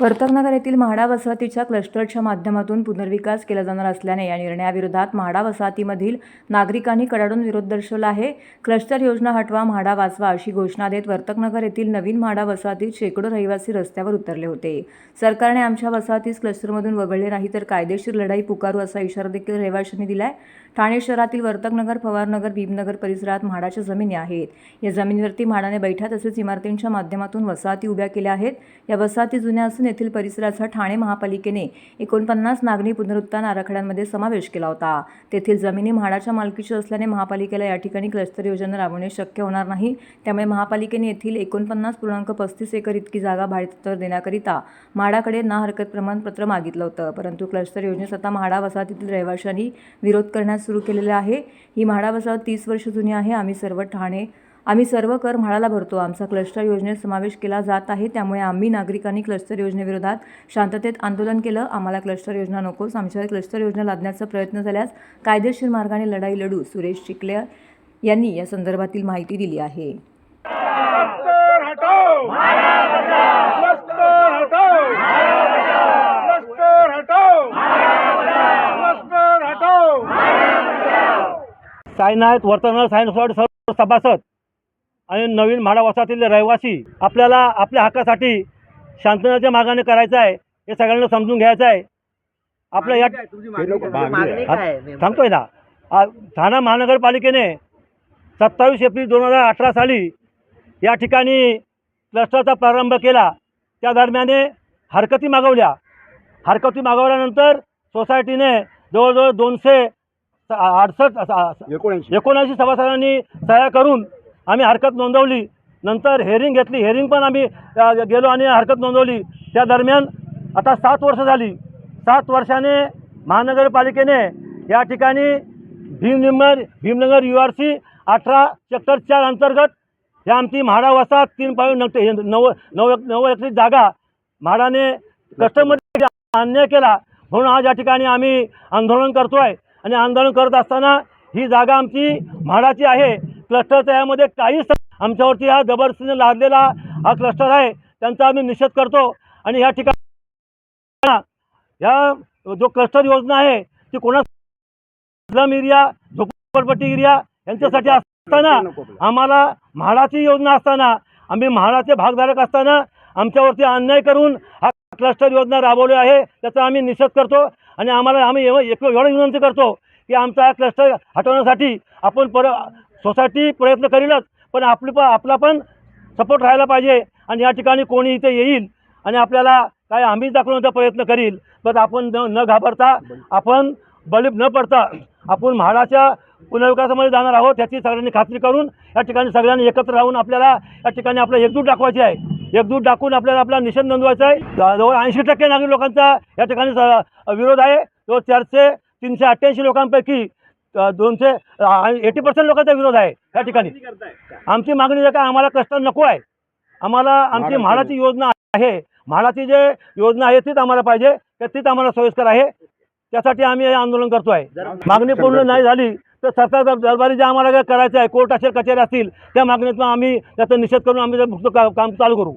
वर्तकनगर येथील म्हाडा वसाहतीच्या क्लस्टरच्या माध्यमातून पुनर्विकास केला जाणार असल्याने या निर्णयाविरोधात म्हाडा वसाहतीमधील नागरिकांनी कडाडून विरोध दर्शवला आहे। क्लस्टर योजना हटवा, म्हाडा वाचवा अशी घोषणा देत वर्तकनगर येथील नवीन म्हाडा वसाहतीत शेकडो रहिवासी रस्त्यावर उतरले होते। सरकारने आमच्या वसाहतीस क्लस्टरमधून वगळले नाही तर कायदेशीर लढाई पुकारू असा इशारा देखील रहिवाशांनी दिलाय। ठाणे शहरातील वर्तकनगर, पवारनगर, भीमनगर परिसरात म्हाडाच्या जमिनी आहेत। या जमिनीवरती म्हाडाने बैठा तसेच इमारतींच्या माध्यमातून वसाहती उभ्या केल्या आहेत। या वसाहती जुन्या असून येथील परिसराचा ठाणे महापालिकेने 49 नागरी पुनरुत्थान आराखड्यांमध्ये समावेश केला होता। तेथील जमिनी म्हाडाच्या मालकीच्या असल्याने महापालिकेला या ठिकाणी क्लस्टर योजना राबवणे शक्य होणार नाही। त्यामुळे महापालिकेने येथील 49.35 एकर इतकी जागा भाडेतत्त्वावर देण्याकरिता म्हाडाकडे ना हरकत प्रमाणपत्र मागितलं होतं। परंतु क्लस्टर योजनेस आता म्हाडा वसाहतीतील रहिवाशांनी विरोध करण्यास सुरू केलेले आहे। ही म्हाडा वसाहत 30 वर्ष जुनी आहे। आम्ही सर्व कर म्हाडाला भरतो। आमचा क्लस्टर योजनेत समावेश केला जात आहे। त्यामुळे आम्ही नागरिकांनी क्लस्टर योजनेविरोधात शांततेत आंदोलन केलं। आम्हाला क्लस्टर योजना नकोस। आमच्यावर क्लस्टर योजना लादण्याचा प्रयत्न झाल्यास कायदेशीर मार्गाने लढाई लढू, सुरेश चिखले यांनी या संदर्भातील माहिती दिली आहे। साईनाथ वर्तकनगर सायन्स सर्व सभासद आणि नवीन म्हाडा वसाहतीतील रहिवासी आपल्याला आपल्या हक्कासाठी शांततेच्या मार्गाने करायचं आहे हे सगळ्यांना समजून घ्यायचं आहे। आपल्या या सांगतोय ना, ठाणे महानगरपालिकेने 27 एप्रिल 2018 साली या ठिकाणी क्लस्टरचा प्रारंभ केला। त्या दरम्यान हरकती मागवल्यानंतर सोसायटीने जवळजवळ 279 सभासदांनी सह्या करून आम्ही हरकत नोंदवली। नंतर हेअरिंग घेतली, हेअरिंग पण आम्ही गेलो आणि हरकत नोंदवली। त्या दरम्यान आता 7 वर्ष झाली। 7 वर्षाने महानगरपालिकेने या ठिकाणी भीमनगर URC 18 सेक्टर 4 अंतर्गत या आमची म्हाडा वसाहत 3.9 एकर जागा म्हाडाने कस्टमरमध्ये अन्याय केला। म्हणून आज या ठिकाणी आम्ही आंदोलन करतोय आणि आंदोलन करत असताना ही जागा आमची म्हाडाची आहे। क्लस्टरचा यामध्ये काहीच आमच्यावरती हा जबरदस्तीने लादलेला हा क्लस्टर आहे, त्यांचा आम्ही निषेध करतो। आणि या ठिकाणी या जो क्लस्टर योजना आहे ती कोणा स्लम एरिया, झोपडपट्टी एरिया यांच्यासाठी असताना, आम्हाला म्हाडाची योजना असताना, आम्ही म्हाडाचे भागधारक असताना आमच्यावरती अन्याय करून हा क्लस्टर योजना राबवली आहे, त्याचा आम्ही निषेध करतो। आणि आम्ही एवढं विनंती करतो की आमचा क्लस्टर हटवण्यासाठी आपण सोसायटी प्रयत्न करीलच, पण आपला पण सपोर्ट राहायला पाहिजे। आणि या ठिकाणी कोणी इथे येईल आणि आपल्याला काय आम्ही दाखवण्याचा प्रयत्न करील, तर आपण न घाबरता, आपण बळी न पडता आपण म्हाडाच्या पुनर्विकासामध्ये जाणार आहोत याची सगळ्यांनी खात्री करून या ठिकाणी सगळ्यांनी एकत्र राहून आपल्याला या ठिकाणी आपला एकजूट दाखवायची आहे। एकजूट दाखवून आपल्याला आपला निषेध नोंदवायचा आहे। जवळ 80% नागरिक लोकांचा या ठिकाणी विरोध आहे। तो 388 लोकांपैकी 80% लोकांचा विरोध आहे या ठिकाणी। आमची मागणी आहे का आम्हाला क्लस्टर नको आहे, आम्हाला आमची म्हाडाची योजना आहे, म्हाडाची जे योजना आहे तीच आम्हाला पाहिजे, तर तीच आम्हाला सोयीस्कर आहे। त्यासाठी आम्ही हे आंदोलन करतोय। मागणी पूर्ण नाही झाली तर सरकार दरबारी जे आम्हाला करायचं आहे, कोर्ट असेल, कचेरी असतील, त्या मागणीतून आम्ही त्याचा निषेध करून आम्ही काम चालू करू।